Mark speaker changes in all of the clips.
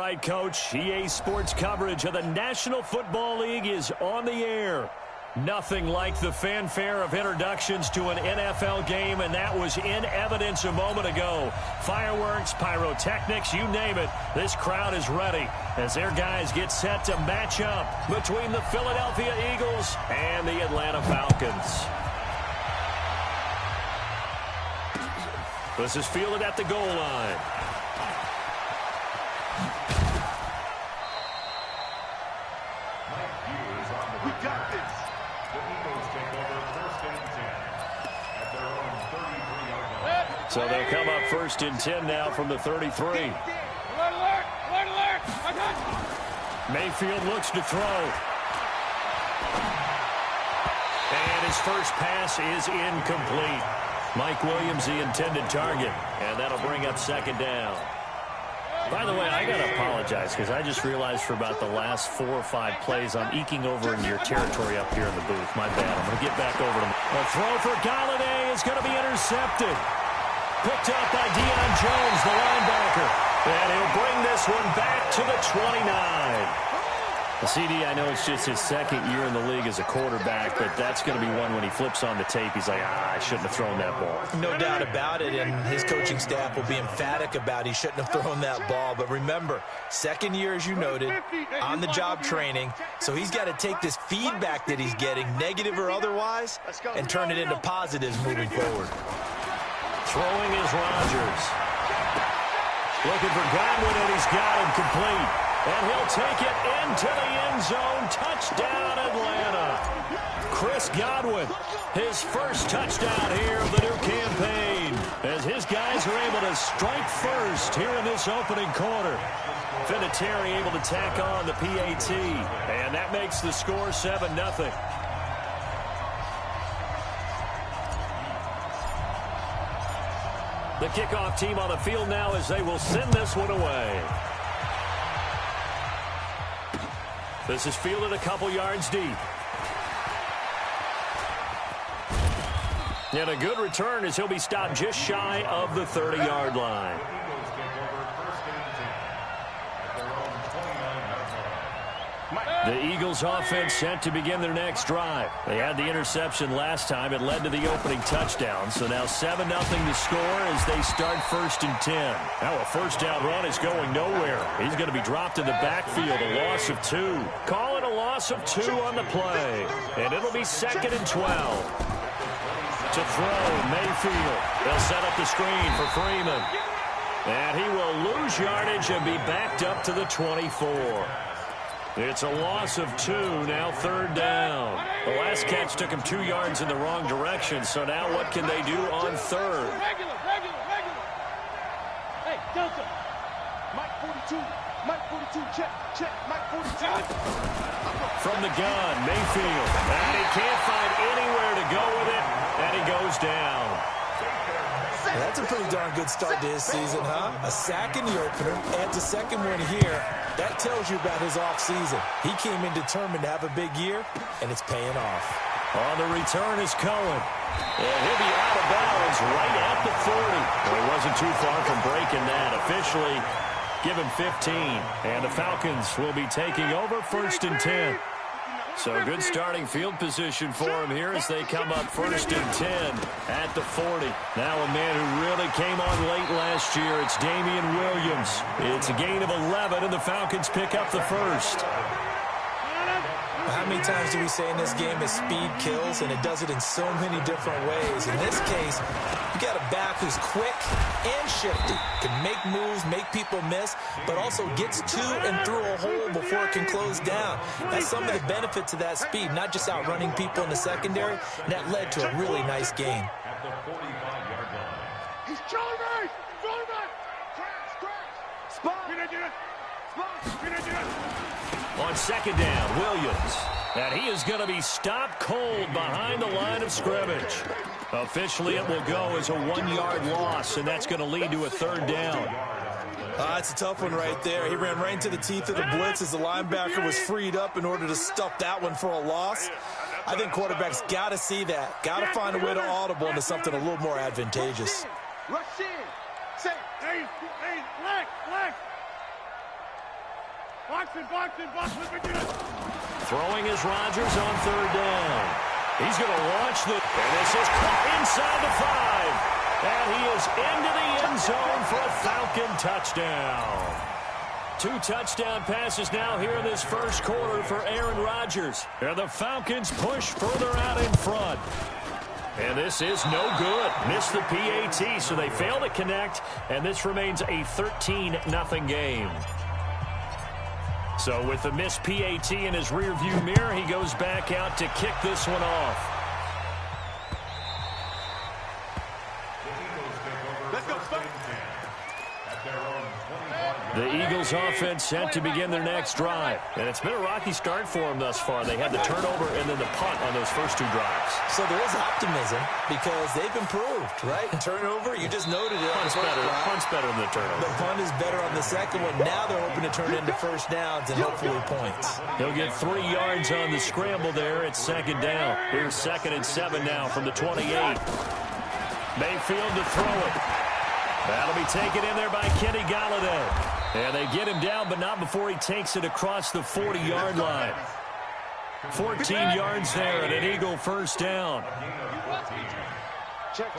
Speaker 1: right, Coach. EA Sports coverage of the National Football League is on the air. Nothing like the fanfare of introductions to an NFL game, and that was in evidence a moment ago. Fireworks, pyrotechnics, you name it. This crowd is ready as their guys get set to match up between the Philadelphia Eagles and the Atlanta Falcons. This is fielded at the goal line.
Speaker 2: We got this. The Eagles take over first and 10 at their own 33-yard line.
Speaker 1: So they'll come up first and 10 now from the 33.
Speaker 3: Alert!
Speaker 1: Mayfield looks to throw. And his first pass is incomplete. Mike Williams, the intended target. And that'll bring up second down. By the way, I got to apologize because I just realized for about the last 4 or 5 plays I'm eking over into your territory up here in the booth. My bad. I'm going to get back over to him. A throw for Galladay is going to be intercepted. Picked up by Deion Jones, the linebacker. And he'll bring this one back to the 29. The CD, I know it's just his second year in the league as a quarterback, but that's going to be one when he flips on the tape. He's like, I shouldn't have thrown that ball.
Speaker 4: No doubt about it, and his coaching staff will be emphatic about he shouldn't have thrown that ball. But remember, second year, as you noted, on-the-job training, so he's got to take this feedback that he's getting, negative or otherwise, and turn it into positives moving forward.
Speaker 1: Throwing is Rodgers. Looking for Godwin, and he's got him complete. And he'll take it into the end zone. Touchdown, Atlanta. Chris Godwin, his first touchdown here of the new campaign, as his guys are able to strike first here in this opening quarter. Vinatieri able to tack on the PAT, and that makes the score 7-0. The kickoff team on the field now as they will send this one away. This is fielded a couple yards deep. And a good return as he'll be stopped just shy of the 30-yard line. The Eagles offense set to begin their next drive. They had the interception last time. It led to the opening touchdown. So now 7-0 to score as they start first and 10. Now a first down run is going nowhere. He's going to be dropped in the backfield, a loss of 2. Call it a loss of 2 on the play. And it'll be second and 12. To throw, Mayfield. They'll set up the screen for Freeman. And he will lose yardage and be backed up to the 24. It's a loss of 2, now third down. The last catch took him 2 yards in the wrong direction, so now what can they do on third?
Speaker 3: Regular. Hey, Delta. Mike 42, check, Mike 42.
Speaker 1: From the gun, Mayfield. And he can't find anywhere to go with it, and he goes down.
Speaker 4: That's a pretty darn good start to his season, huh? A sack in the opener, adds a second one here. That tells you about his offseason. He came in determined to have a big year, and it's paying off.
Speaker 1: On the return is Cohen. And he'll be out of bounds right at the 40. Well, he wasn't too far from breaking that. Officially, give him 15. And the Falcons will be taking over first and 10. So good starting field position for him here as they come up first and 10 at the 40. Now a man who really came on late last year. It's Damian Williams. It's a gain of 11, and the Falcons pick up the first.
Speaker 4: How many times do we say in this game that speed kills, and it does it in so many different ways? In this case, you got a back who's quick and shifty, can make moves, make people miss, but also gets to and through a hole before it can close down. That's some of the benefits of that speed, not just outrunning people in the secondary, and that led to a really nice gain.
Speaker 2: At the 45-yard line.
Speaker 3: He's throwing back!
Speaker 1: On second down, Williams. And he is going to be stopped cold behind the line of scrimmage. Officially, it will go as a 1-yard loss, and that's going to lead to a third down.
Speaker 4: It's a tough one right there. He ran right into the teeth of the blitz as the linebacker was freed up in order to stuff that one for a loss. I think quarterbacks got to see that. Got to find a way to audible into something a little more advantageous.
Speaker 3: Rush in. Say, hey, leg.
Speaker 1: Throwing is Rodgers on third down. He's going to launch and this is caught inside the 5. And he is into the end zone for a Falcon touchdown. 2 touchdown passes now here in this first quarter for Aaron Rodgers. And the Falcons push further out in front. And this is no good. Missed the PAT, so they fail to connect, and this remains a 13-0 game. So with the missed PAT in his rearview mirror, he goes back out to kick this one off.
Speaker 3: Let's go,
Speaker 1: The Eagles offense set to begin their next drive. And it's been a rocky start for them thus far. They had the turnover and then the punt on those first 2 drives.
Speaker 4: So there is optimism because they've improved, right? Turnover, you just noted it.
Speaker 1: Punt's better than the turnover.
Speaker 4: The punt is better on the second one. Now they're hoping to turn it into first downs and hopefully points.
Speaker 1: He'll get 3 yards on the scramble there. It's second down. Here's 2nd and 7 now from the 28. Mayfield to throw it. That'll be taken in there by Kenny Golladay. And they get him down, but not before he takes it across the 40-yard line. 14 yards there and an Eagle first down.
Speaker 3: Check.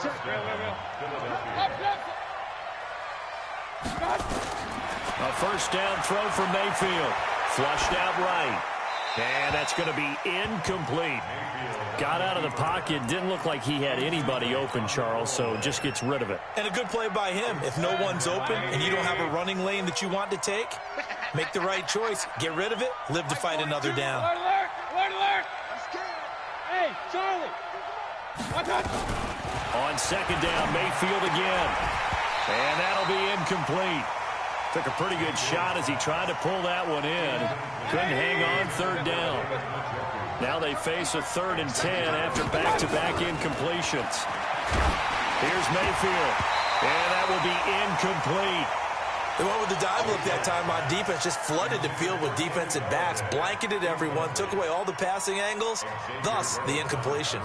Speaker 1: A first down throw for Mayfield. Flushed out right. And that's going to be incomplete. Got out of the pocket. Didn't look like he had anybody open, Charles, so just gets rid of it.
Speaker 4: And a good play by him. If no one's open and you don't have a running lane that you want to take, make the right choice. Get rid of it. Live to fight another down.
Speaker 3: Alert! Hey, Charlie!
Speaker 1: On second down, Mayfield again. And that'll be incomplete. Took a pretty good shot as he tried to pull that one in. Couldn't hang on third down. Now they face a 3rd and 10 after back-to-back incompletions. Here's Mayfield. And that will be incomplete.
Speaker 4: They went with the dive look that time on defense. Just flooded the field with defensive backs. Blanketed everyone. Took away all the passing angles. Thus, the incompletion.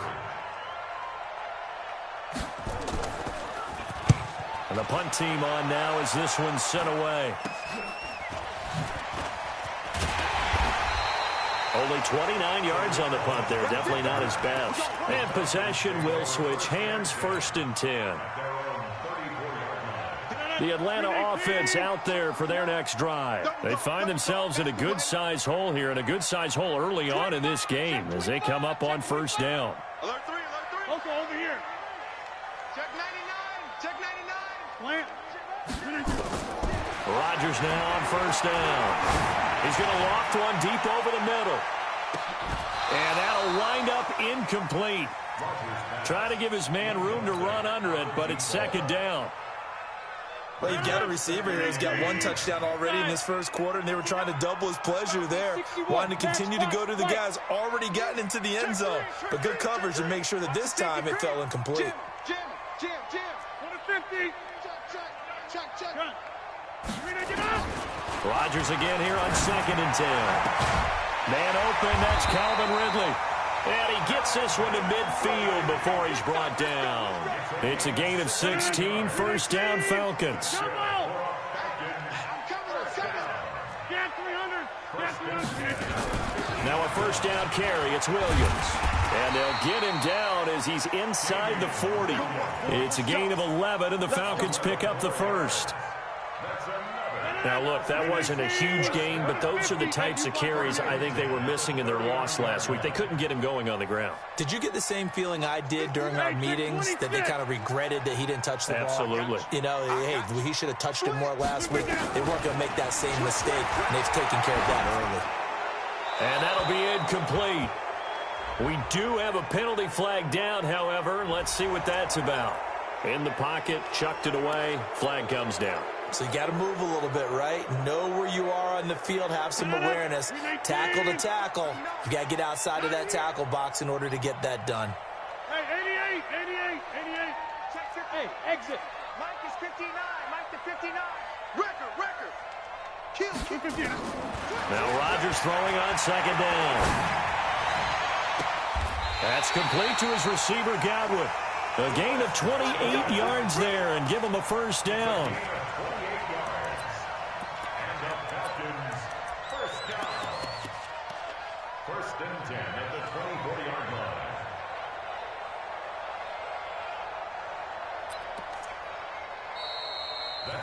Speaker 1: And the punt team on now as this one's sent away. Only 29 yards on the punt there. Definitely not his best. And possession will switch hands, 1st and 10. The Atlanta offense out there for their next drive. They find themselves in a good-sized hole here, and a good-sized hole early on in this game as they come up on first down.
Speaker 3: Alert 3. Okay, over here. Check 99.
Speaker 1: Rodgers now on first down. He's going to loft one deep over the middle. And that'll wind up incomplete. Try to give his man room to run under it, but it's second down.
Speaker 4: Well, you've got a receiver here who's got 1 touchdown already in this first quarter, and they were trying to double his pleasure there. Wanting to continue to go to the guys already gotten into the end zone. But good coverage to make sure that this time it fell incomplete.
Speaker 3: Jim. 150. Check.
Speaker 1: Rodgers again here on 2nd and 10. Man open, that's Calvin Ridley. And he gets this one to midfield before he's brought down. It's a gain of 16, first down Falcons. Now a first down carry, it's Williams. And they'll get him down as he's inside the 40. It's a gain of 11, and the Falcons pick up the first. Now, look, that wasn't a huge gain, but those are the types of carries I think they were missing in their loss last week. They couldn't get him going on the ground.
Speaker 4: Did you get the same feeling I did during our meetings, that they kind of regretted that he didn't touch the ball?
Speaker 1: Absolutely.
Speaker 4: You know, hey, he should have touched it more last week. They weren't going to make that same mistake, and they've taken care of that early.
Speaker 1: And that'll be incomplete. We do have a penalty flag down, however, and let's see what that's about. In the pocket, chucked it away, flag comes down.
Speaker 4: So you got to move a little bit, right? Know where you are on the field, have some awareness. Tackle to tackle. You got to get outside of that tackle box in order to get that done.
Speaker 3: Hey, 88. Check. Hey, exit. Mike is 59. Mike to 59. Record. Kill 59.
Speaker 1: Now Rodgers throwing on second down. That's complete to his receiver, Godwin. A gain of 28 yards there and give him a first down.
Speaker 2: First and 10 at the 24-yard line.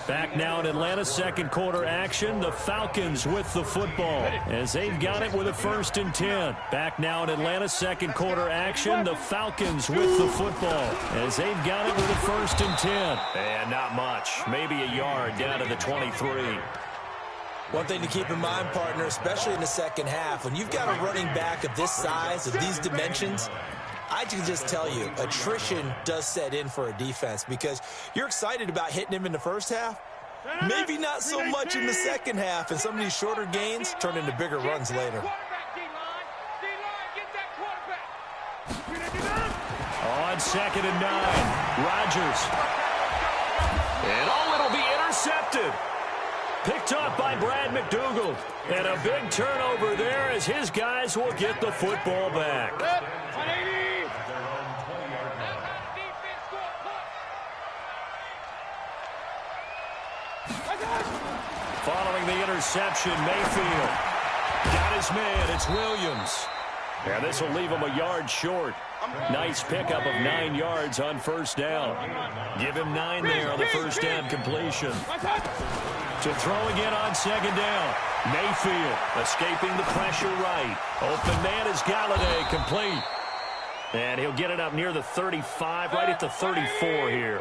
Speaker 1: Back now in Atlanta, second quarter action. The Falcons with the football as they've got it with a first and 10. Back now in Atlanta, second quarter action. The Falcons with the football as they've got it with a first and 10. And not much, maybe a yard down to the 23.
Speaker 4: One thing to keep in mind, partner, especially in the second half, when you've got a running back of this size, of these dimensions, I can just tell you, attrition does set in for a defense because you're excited about hitting him in the first half. Maybe not so much in the second half, and some of these shorter gains turn into bigger runs later.
Speaker 1: On second and 9, Rodgers. And it'll be intercepted. Picked up by Brad McDougald. And a big turnover there as his guys will get the football back. Following the interception, Mayfield got his man. It's Williams. And this will leave him a yard short. Nice pickup of 9 yards on first down. Give him 9 there on the first down completion. To throw again on second down. Mayfield escaping the pressure right. Open man is Galladay, complete. And he'll get it up near the 35, right at the 34 here.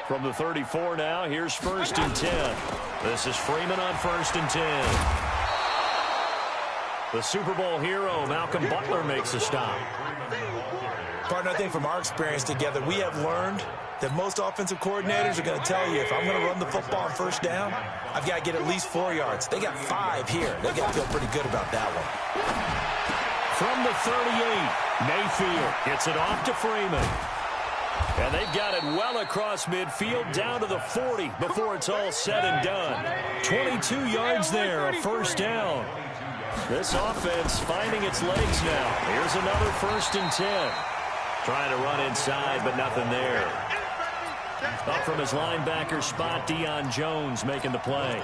Speaker 1: From the 34 now, here's first and 10. This is Freeman on first and 10. The Super Bowl hero, Malcolm Butler, makes a stop.
Speaker 4: Partner, I think from our experience together, we have learned that most offensive coordinators are going to tell you, if I'm going to run the football on first down, I've got to get at least 4 yards. They got 5 here. They got to feel pretty good about that one.
Speaker 1: From the 38, Mayfield gets it off to Freeman. And they've got it well across midfield down to the 40 before it's all said and done. 22 yards there, a first down. This offense finding its legs now. Here's another first and 10. Trying to run inside, but nothing there. Up from his linebacker spot, Deion Jones making the play.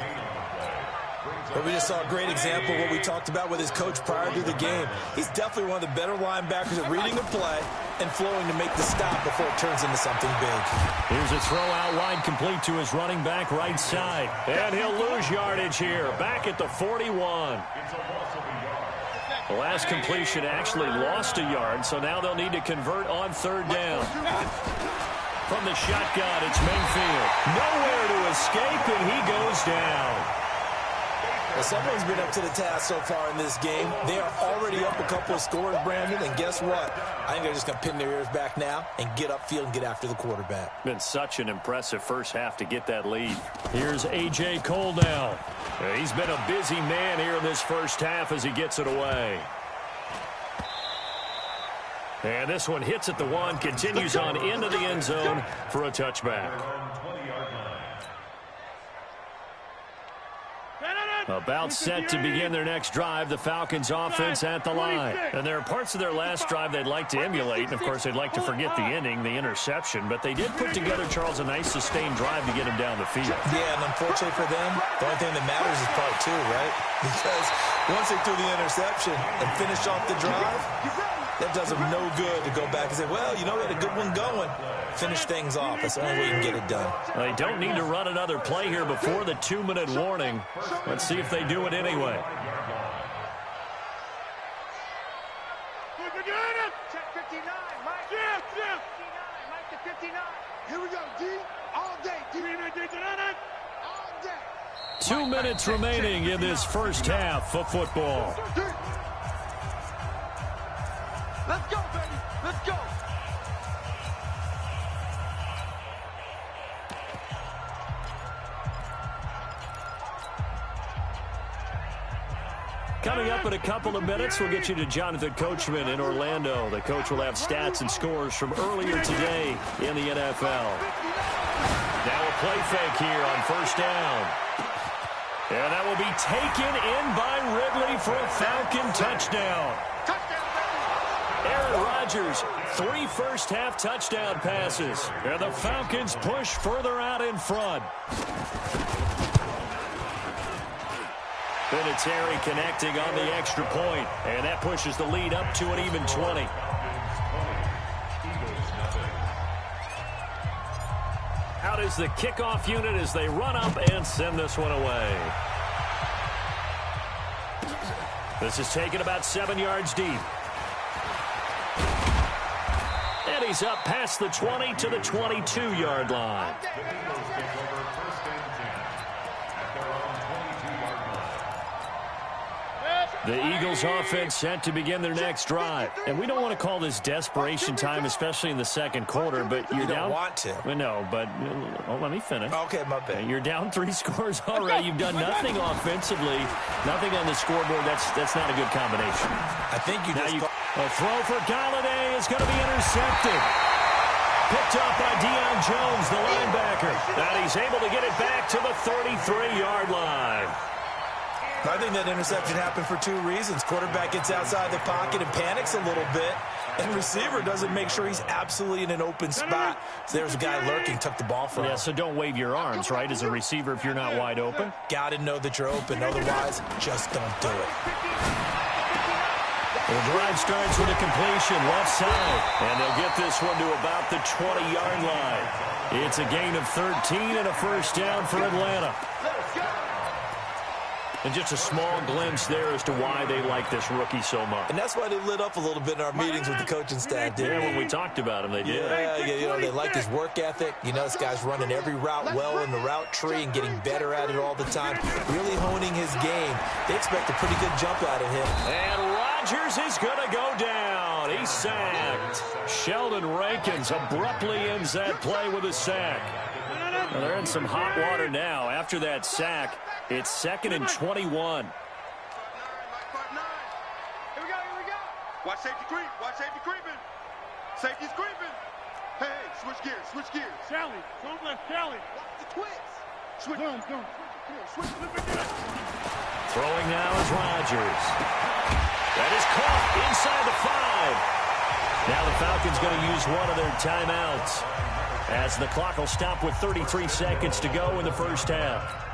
Speaker 4: But we just saw a great example of what we talked about with his coach prior to the game. He's definitely one of the better linebackers at reading a play and flowing to make the stop before it turns into something big.
Speaker 1: Here's a throw out wide complete to his running back right side. And he'll lose yardage here, back at the 41. The last completion actually lost a yard, so now they'll need to convert on third down. From the shotgun, it's Mayfield. Nowhere to escape, and he goes down.
Speaker 4: Well, someone's been up to the task so far in this game. They are already up a couple of scores, Brandon, and guess what? I think they're just going to pin their ears back now and get upfield and get after the quarterback.
Speaker 1: Been such an impressive first half to get that lead. Here's A.J. Cole now. He's been a busy man here in this first half as he gets it away. And this one hits at the 1, continues on into the end zone for a touchback. About set to begin their next drive, the Falcons offense at the line. And there are parts of their last drive they'd like to emulate, and of course they'd like to forget the ending, the interception, but they did put together, Charles, a nice sustained drive to get him down the field.
Speaker 4: Yeah, and unfortunately for them, the only thing that matters is part 2, right? Because once they threw the interception and finished off the drive, that does them no good to go back and say, well, you know, we had a good one going. Finish things off. That's the only way you can get it done.
Speaker 1: They don't need to run another play here before the 2-minute warning. Let's see if they do it anyway.
Speaker 3: Check 59, Mike. Yeah. 59, Mike to 59. Here we go, D. All day, D. All day.
Speaker 1: 2 minutes remaining in this first half of football.
Speaker 3: Let's go, baby. Let's go.
Speaker 1: Coming up in a couple of minutes, we'll get you to Jonathan Coachman in Orlando. The coach will have stats and scores from earlier today in the NFL. Now a play fake here on first down. And that will be taken in by Ridley for a Falcon touchdown. Aaron Rodgers, 3 first-half touchdown passes. And the Falcons push further out in front. Vinatieri connecting on the extra point, and that pushes the lead up to an even 20. Out is the kickoff unit as they run up and send this one away. This is taken about 7 yards deep. And he's up past the 20 to the 22-yard line. The Eagles offense set to begin their next drive. And we don't want to call this desperation time, especially in the second quarter, but you're down.
Speaker 4: You don't want to.
Speaker 1: Well, no, but let me finish.
Speaker 4: Okay, my bad.
Speaker 1: You're down 3 scores already. You've done nothing offensively, nothing on the scoreboard. That's not a good combination.
Speaker 4: I think you just...
Speaker 1: A throw for Galladay is going to be intercepted. Picked up by Deion Jones, the linebacker. And he's able to get it back to the 33-yard line.
Speaker 4: I think that interception happened for 2 reasons. Quarterback gets outside the pocket and panics a little bit, and receiver doesn't make sure he's absolutely in an open spot. So there's a guy lurking, took the ball from him.
Speaker 1: Yeah, so don't wave your arms, right, as a receiver if you're not wide open.
Speaker 4: Got to know that you're open. Otherwise, just don't do it.
Speaker 1: The drive starts with a completion left side, and they'll get this one to about the 20-yard line. It's a gain of 13 and a first down for Atlanta. And just a small glimpse there as to why they like this rookie so much.
Speaker 4: And that's why they lit up a little bit in our meetings with the coaching staff, didn't
Speaker 1: Yeah,
Speaker 4: they?
Speaker 1: when we talked about him, they did.
Speaker 4: Yeah, they like his work ethic. This guy's running every route well in the route tree and getting better at it all the time, really honing his game. They expect a pretty good jump out of him.
Speaker 1: And Rodgers is going to go down. He's sacked. Sheldon Rankins abruptly ends that play with a sack. Well, they're in some hot water now. After that sack, it's 2nd and 21.
Speaker 3: Here we go. Watch safety creep. Watch safety creeping. Safety's creeping. Hey, switch gears. Charlie, don't let Charlie. Watch the twist. Switch. Switch to the big guy.
Speaker 1: Throwing now is Rodgers. That is caught inside the 5. Now the Falcons going to use one of their timeouts, as the clock will stop with 33 seconds to go in the first half.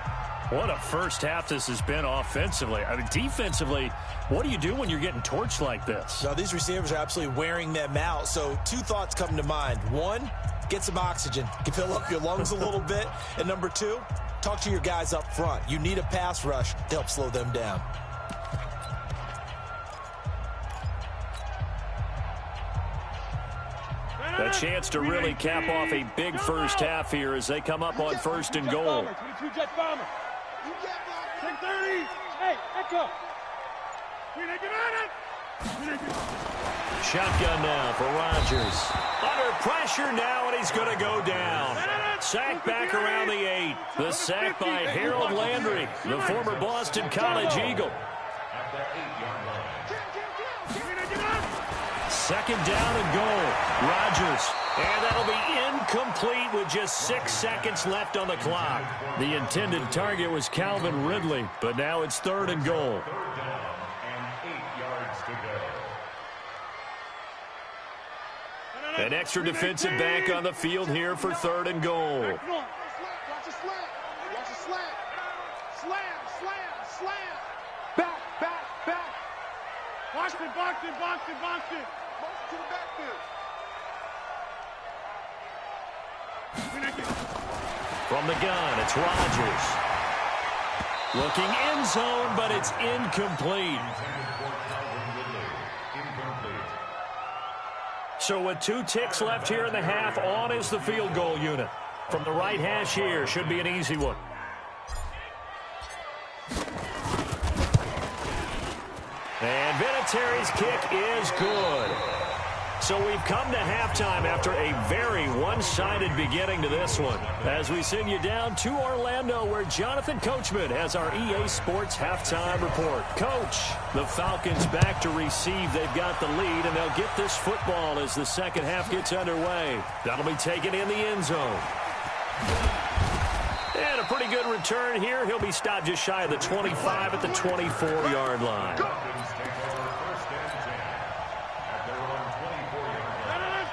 Speaker 1: What a first half this has been offensively. I mean, defensively, what do you do when you're getting torched like this?
Speaker 4: Now, these receivers are absolutely wearing them out. So 2 thoughts come to mind. 1, get some oxygen. You can fill up your lungs a little bit. And number 2, talk to your guys up front. You need a pass rush to help slow them down.
Speaker 1: A chance to really cap off a big first half here as they come up on 1st and goal.
Speaker 3: 22 jet bomber. 630. Hey, echo.
Speaker 1: Shotgun now for Rodgers. Under pressure now, and he's going to go down. Sack back around the 8. The sack by Harold Landry, the former Boston College Eagle. 2nd down and goal. Rodgers. And that'll be incomplete with just 6 seconds left on the clock. The intended target was Calvin Ridley, but now it's 3rd and goal.
Speaker 2: 3rd down and 8 yards to go.
Speaker 1: An extra defensive back on the field here for 3rd and goal.
Speaker 3: Watch the slam. Watch the slam. Slam. Back. Box it. Box to the backfield.
Speaker 1: From the gun, it's Rodgers. Looking end zone, but it's incomplete. So with 2 ticks left here in the half, on is the field goal unit. From the right hash here, should be an easy one. And Vinatieri's kick is good. So we've come to halftime after a very one-sided beginning to this one, as we send you down to Orlando, where Jonathan Coachman has our EA Sports halftime report. Coach, the Falcons back to receive. They've got the lead, and they'll get this football as the second half gets underway. That'll be taken in the end zone. And a pretty good return here. He'll be stopped just shy of the 25 at the 24-yard line.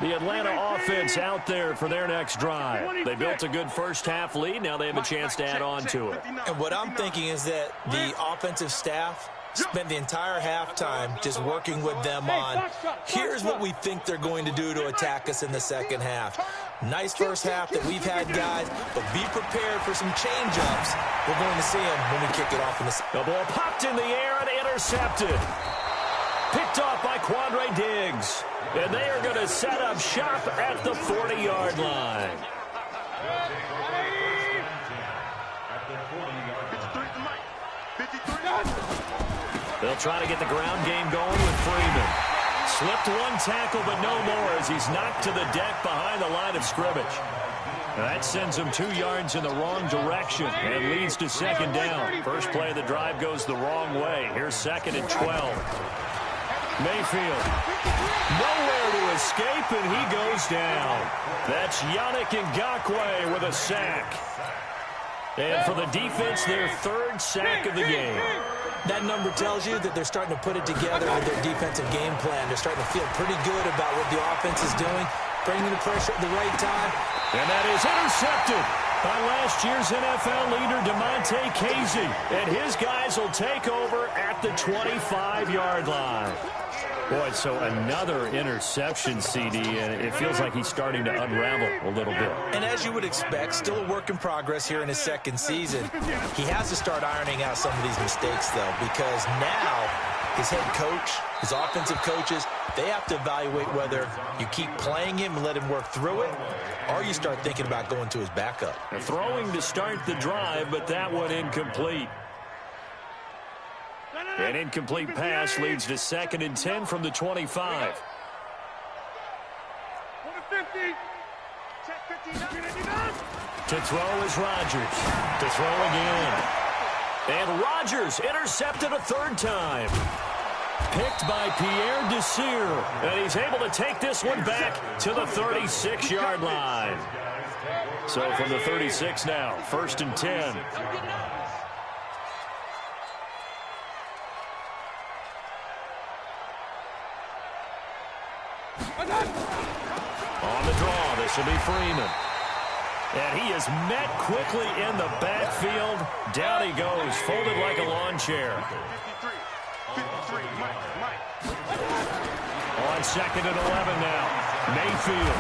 Speaker 1: The Atlanta offense out there for their next drive. They built a good first-half lead. Now they have a chance to add on to it.
Speaker 4: And what I'm thinking is that the offensive staff spent the entire halftime just working with them on, here's what we think they're going to do to attack us in the second half. Nice first half that we've had, guys, but be prepared for some change-ups. We're going to see them when we kick it off in the second.
Speaker 1: The ball popped in the air and intercepted. Picked off by Quandre Diggs. And they are going to set up shop at the 40-yard line. They'll try to get the ground game going with Freeman. Slipped one tackle, but no more as he's knocked to the deck behind the line of scrimmage. That sends him 2 yards in the wrong direction and leads to second down. First play of the drive goes the wrong way. Here's 2nd and 12. Mayfield, nowhere to escape, and he goes down. That's Yannick Ngakoue with a sack. And for the defense, their 3rd sack of the game.
Speaker 4: That number tells you that they're starting to put it together with their defensive game plan. They're starting to feel pretty good about what the offense is doing, bringing the pressure at the right time.
Speaker 1: And that is intercepted by last year's NFL leader, DeMonte Casey. And his guys will take over at the 25-yard line. Boy, so another interception, CD, and it feels like he's starting to unravel a little bit.
Speaker 4: And as you would expect, still a work in progress here in his 2nd season. He has to start ironing out some of these mistakes, though, because now his head coach, his offensive coaches, they have to evaluate whether you keep playing him and let him work through it, or you start thinking about going to his backup.
Speaker 1: Throwing to start the drive, but that one incomplete. An incomplete pass leads to 2nd and 10 from the 25. To throw is Rodgers. To throw again. And Rodgers intercepted a 3rd time. Picked by Pierre Desir. And he's able to take this one back to the 36-yard line. So from the 36 now, 1st and 10. On the draw, this will be Freeman. And he is met quickly in the backfield. Down he goes, folded like a lawn chair. On 2nd and 11 now, Mayfield.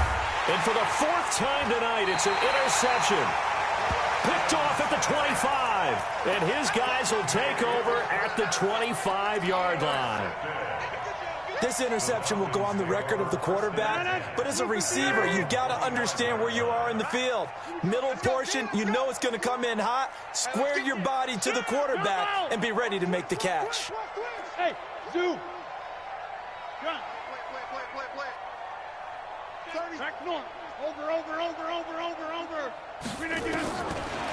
Speaker 1: And for the 4th time tonight, it's an interception. Picked off at the 25. And his guys will take over at the 25-yard line.
Speaker 4: This interception will go on the record of the quarterback, but as a receiver, you've got to understand where you are in the field. Middle portion, you know it's going to come in hot. Square your body to the quarterback and be ready to make the catch.
Speaker 3: Hey, zoom. Back north. Over.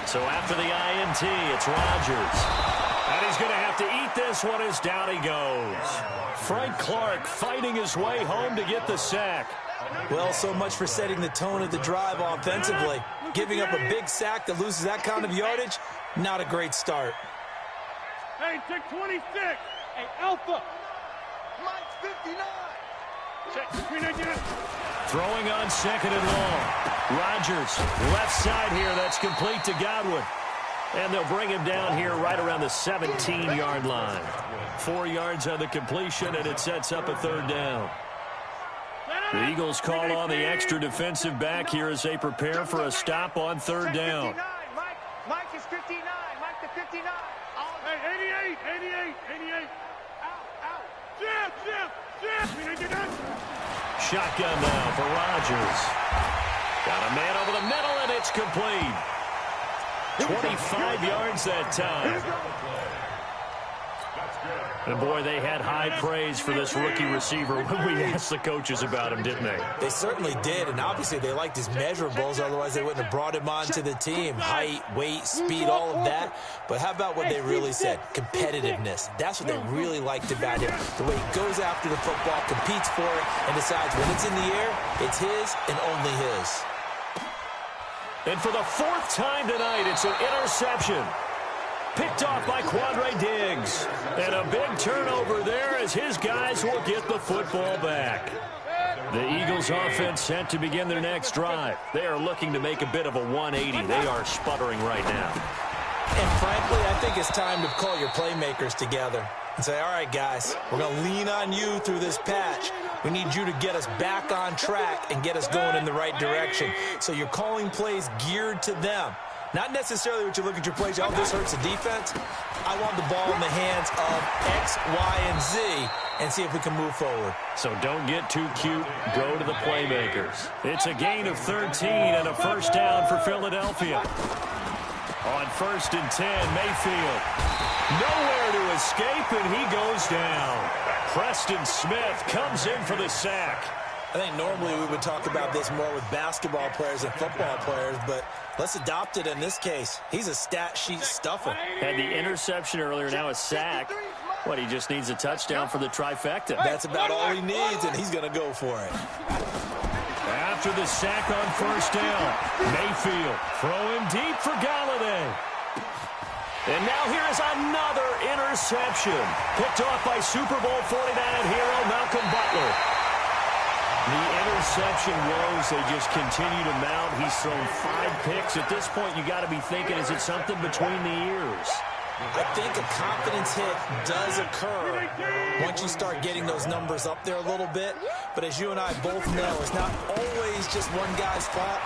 Speaker 1: So after the INT, it's Rodgers. And he's going to have to eat this one as down he goes. Frank Clark fighting his way home to get the sack.
Speaker 4: Well, so much for setting the tone of the drive offensively. Giving up a big sack that loses that kind of yardage, not a great start.
Speaker 3: Hey, take 26. Hey, Alpha. Mike's 59.
Speaker 1: Throwing on 2nd and long. Rodgers, left side here, that's complete to Godwin. And they'll bring him down here right around the 17-yard line. 4 yards on the completion, and it sets up a 3rd down. The Eagles call on the extra defensive back here as they prepare for a stop on 3rd down.
Speaker 3: Mike is 59. Mike the 59. Hey, 88. Out. Jim.
Speaker 1: Shotgun now for Rodgers. Got a man over the middle, and it's complete. 25 yards that time. And, boy, they had high praise for this rookie receiver when we asked the coaches about him, didn't they?
Speaker 4: They certainly did, and obviously they liked his measurables. Otherwise, they wouldn't have brought him onto the team. Height, weight, speed, all of that. But how about what they really said? Competitiveness. That's what they really liked about him. The way he goes after the football, competes for it, and decides when it's in the air, it's his and only his.
Speaker 1: And for the 4th time tonight, it's an interception. Picked off by Quandre Diggs. And a big turnover there as his guys will get the football back. The Eagles offense set to begin their next drive. They are looking to make a bit of a 180. They are sputtering right now.
Speaker 4: And frankly, I think it's time to call your playmakers together and say, all right, guys, we're going to lean on you through this patch. We need you to get us back on track and get us going in the right direction. So you're calling plays geared to them. Not necessarily what you look at your plays, oh, this hurts the defense. I want the ball in the hands of X, Y, and Z and see if we can move forward.
Speaker 1: So don't get too cute. Go to the playmakers. It's a gain of 13 and a first down for Philadelphia. On 1st and 10, Mayfield. Nowhere to escape, and he goes down. Preston Smith comes in for the sack.
Speaker 4: I think normally we would talk about this more with basketball players and football players, but let's adopt it in this case. He's a stat sheet stuffer.
Speaker 1: Had the interception earlier, now a sack. What, he just needs a touchdown for the trifecta.
Speaker 4: That's about all he needs, and he's going to go for it.
Speaker 1: After the sack on 1st down, Mayfield throwing deep for Galladay. And now here is another interception. Picked off by Super Bowl 49 hero Malcolm Butler. The interception woes, they just continue to mount. He's thrown 5 picks. At this point, you got to be thinking, is it something between the ears?
Speaker 4: I think a confidence hit does occur once you start getting those numbers up there a little bit. But as you and I both know, it's not always just one guy's fault.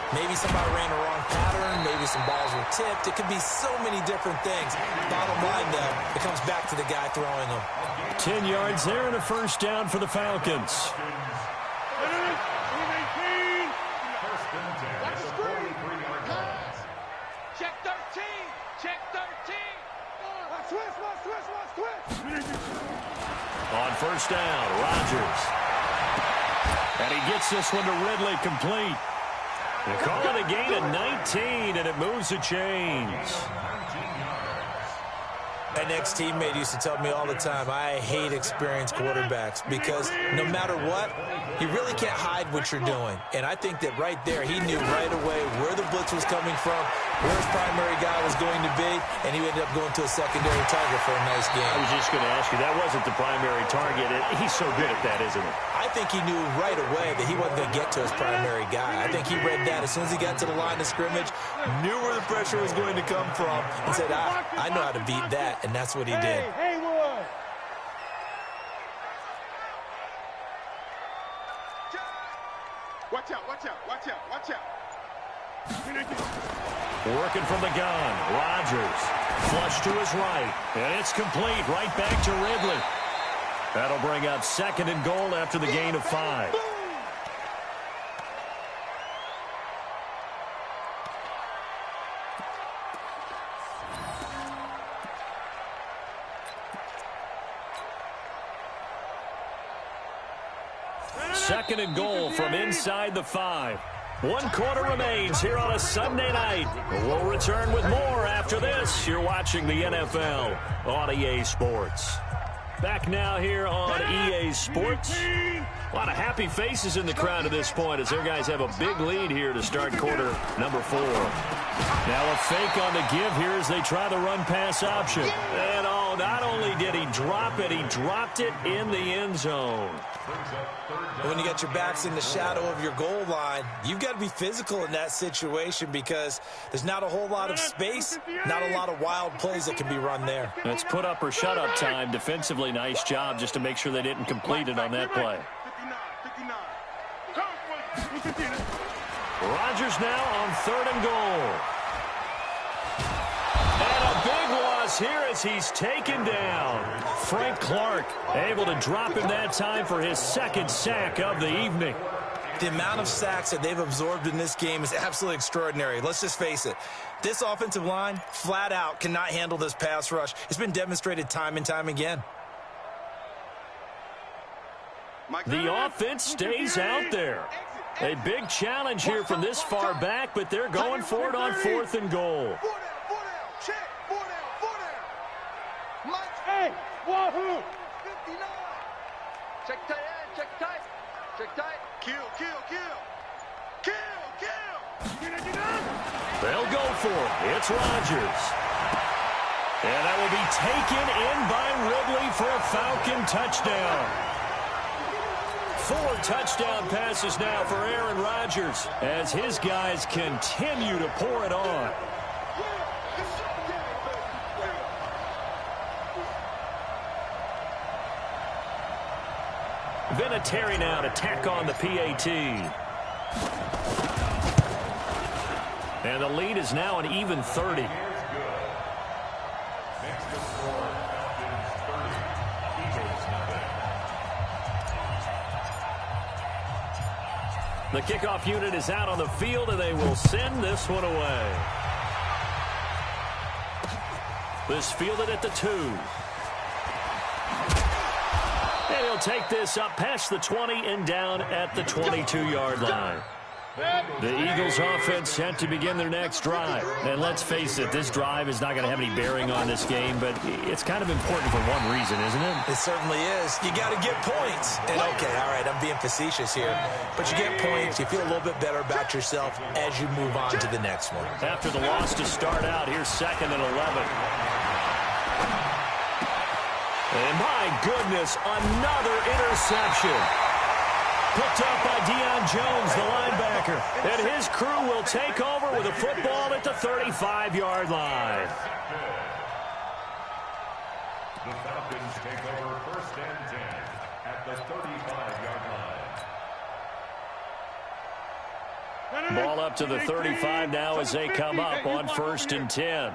Speaker 4: Maybe somebody ran a wrong pattern. Maybe some balls were tipped. It could be so many different things. Bottom line, though, it comes back to the guy throwing them.
Speaker 1: 10 yards there and a first down for the Falcons.
Speaker 3: Check 13. Check 13.
Speaker 1: On 1st down, Rodgers. And he gets this one to Ridley complete. They call it a gain of 19, and it moves the chains.
Speaker 4: My next teammate used to tell me all the time, I hate experienced quarterbacks because no matter what, you really can't hide what you're doing. And I think that right there, he knew right away where the blitz was coming from, where his primary guy was going to be, and he ended up going to a secondary target for a nice game.
Speaker 1: I was just going to ask you, that wasn't the primary target. He's so good at that, isn't he?
Speaker 4: I think he knew right away that he wasn't going to get to his primary guy. I think he read that as soon as he got to the line of scrimmage, knew where the pressure was going to come from, and said, I know how to beat that. And that's what he did.
Speaker 3: Watch out, watch out, watch out, watch out.
Speaker 1: Working from the gun, Rodgers. Flush to his right, and it's complete right back to Ridley. That'll bring up 2nd and goal after the gain of 5. Second and goal from inside the 5. 1 quarter remains here on a Sunday night. We'll return with more after this. You're watching the NFL on EA Sports. Back now here on EA Sports. A lot of happy faces in the crowd at this point as their guys have a big lead here to start quarter number 4. Now a fake on the give here as they try the run-pass option. And oh, not only did he drop it, he dropped it in the end zone.
Speaker 4: When you got your backs in the shadow of your goal line, you've got to be physical in that situation because there's not a whole lot of space, not a lot of wild plays that can be run there.
Speaker 1: It's put up or shut up time. Defensively, nice job just to make sure they didn't complete it on that play.
Speaker 3: 59.
Speaker 1: Rodgers now on 3rd and goal. And a big loss here as he's taken down. Frank Clark able to drop him that time for his 2nd sack of the evening.
Speaker 4: The amount of sacks that they've absorbed in this game is absolutely extraordinary. Let's just face it. This offensive line, flat out, cannot handle this pass rush. It's been demonstrated time and time again.
Speaker 1: The offense stays out there. A big challenge here from this far back, but they're going for it on 4th and goal.
Speaker 3: 4 down, check, 4 down. Mike, hey, wahoo! 59. Check tight end, check tight. Check tight. Kill.
Speaker 1: They'll go for it. It's Rodgers. And that will be taken in by Ridley for a Falcon touchdown. 4 touchdown passes now for Aaron Rodgers as his guys continue to pour it on. Vinatieri now to tack on the PAT. And the lead is now an even 30. The kickoff unit is out on the field, and they will send this one away. This fielded at the 2. And he'll take this up past the 20 and down at the 22-yard line. The Eagles offense set to begin their next drive. And let's face it, this drive is not going to have any bearing on this game, but it's kind of important for one reason, isn't it?
Speaker 4: It certainly is. You got to get points. And okay, all right, I'm being facetious here, but you get points, you feel a little bit better about yourself as you move on to the next one.
Speaker 1: After the loss to start out, here's 2nd and 11. And my goodness, another interception. Picked up by Deion Jones, the linebacker. And his crew will take over with a football at the 35-yard line.
Speaker 2: The Falcons take over 1st and 10 at the 35-yard line.
Speaker 1: Ball up to the 35 now as they come up on 1st and 10.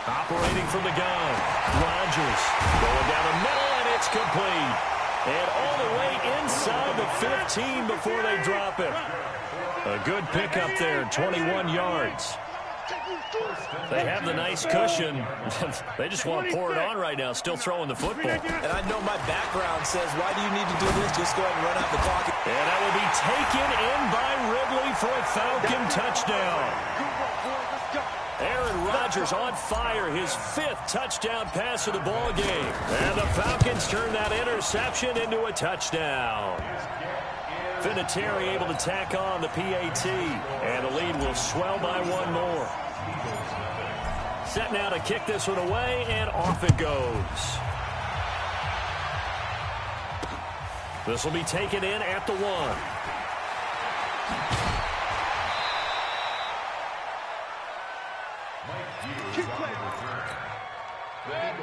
Speaker 1: Operating from the gun, Rodgers going down the middle, and it's complete. And all the way inside the 15 before they drop it. A good pickup there, 21 yards. They have the nice cushion. They just want to pour it on right now, still throwing the football.
Speaker 4: And I know my background says, why do you need to do this? Just go ahead and run out the clock.
Speaker 1: And that will be taken in by Ridley for a Falcon touchdown. Aaron Rodgers on fire, his 5th touchdown pass of the ball game. And the Falcons turn that interception into a touchdown. Vinatieri able to tack on the PAT, and the lead will swell by 1 more. Set now to kick this one away, and off it goes. This will be taken in at the 1.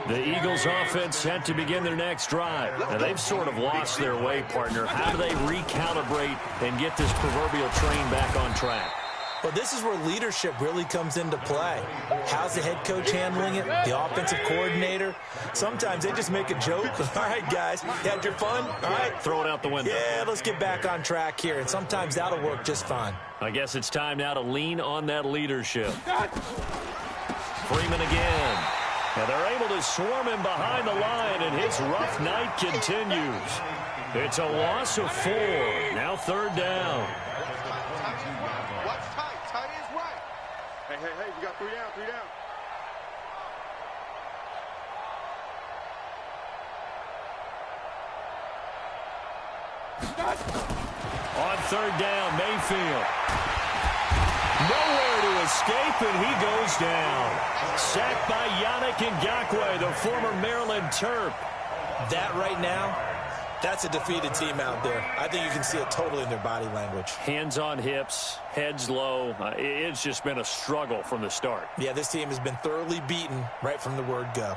Speaker 1: The Eagles offense set to begin their next drive. And they've sort of lost their way, partner. How do they recalibrate and get this proverbial train back on track?
Speaker 4: Well, this is where leadership really comes into play. How's the head coach handling it? The offensive coordinator? Sometimes they just make a joke. All right, guys, you had your fun? All right.
Speaker 1: Throw it out the window.
Speaker 4: Yeah, let's get back on track here. And sometimes that'll work just fine.
Speaker 1: I guess it's time now to lean on that leadership. Freeman again. And they're able to swarm him behind the line, and his rough night continues. It's a loss of 4. Now 3rd down.
Speaker 3: Watch tight. Tight is right. Hey, we got 3 down, 3 down.
Speaker 1: On 3rd down, Mayfield. Nowhere to escape, and he goes down. Sacked by Yannick Ngakoue, the former Maryland Terp.
Speaker 4: That right now, that's a defeated team out there. I think you can see it totally in their body language.
Speaker 1: Hands on hips, heads low. It's just been a struggle from the start.
Speaker 4: Yeah, this team has been thoroughly beaten right from the word go.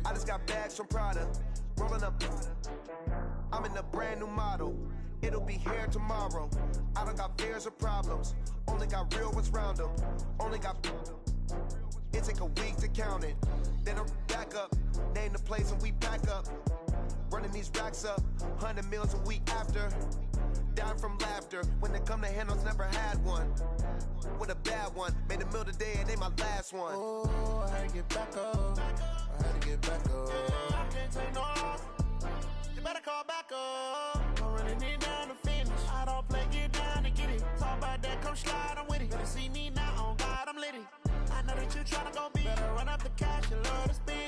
Speaker 5: I just got bags from Prada, rolling up. I'm in a brand new model. It'll be here tomorrow. I don't got fears or problems. Only got real ones round them. Only got... It take a week to count it. Then I back up. Name the place and we pack up. Running these racks up. 100 meals a week after. Down from laughter. When they come to handles, never had one. With a bad one. Made a meal today and ain't my last one.
Speaker 6: Oh, I had to get back up. I had to get back up. I can't take no loss. You better call back up. I'm running it down to finish. I don't play, get down to get it. Talk about that, come slide, I'm with it. Better see me now, on God, I'm litty. I know that you tryna go be. Better run up the cash and love to spend.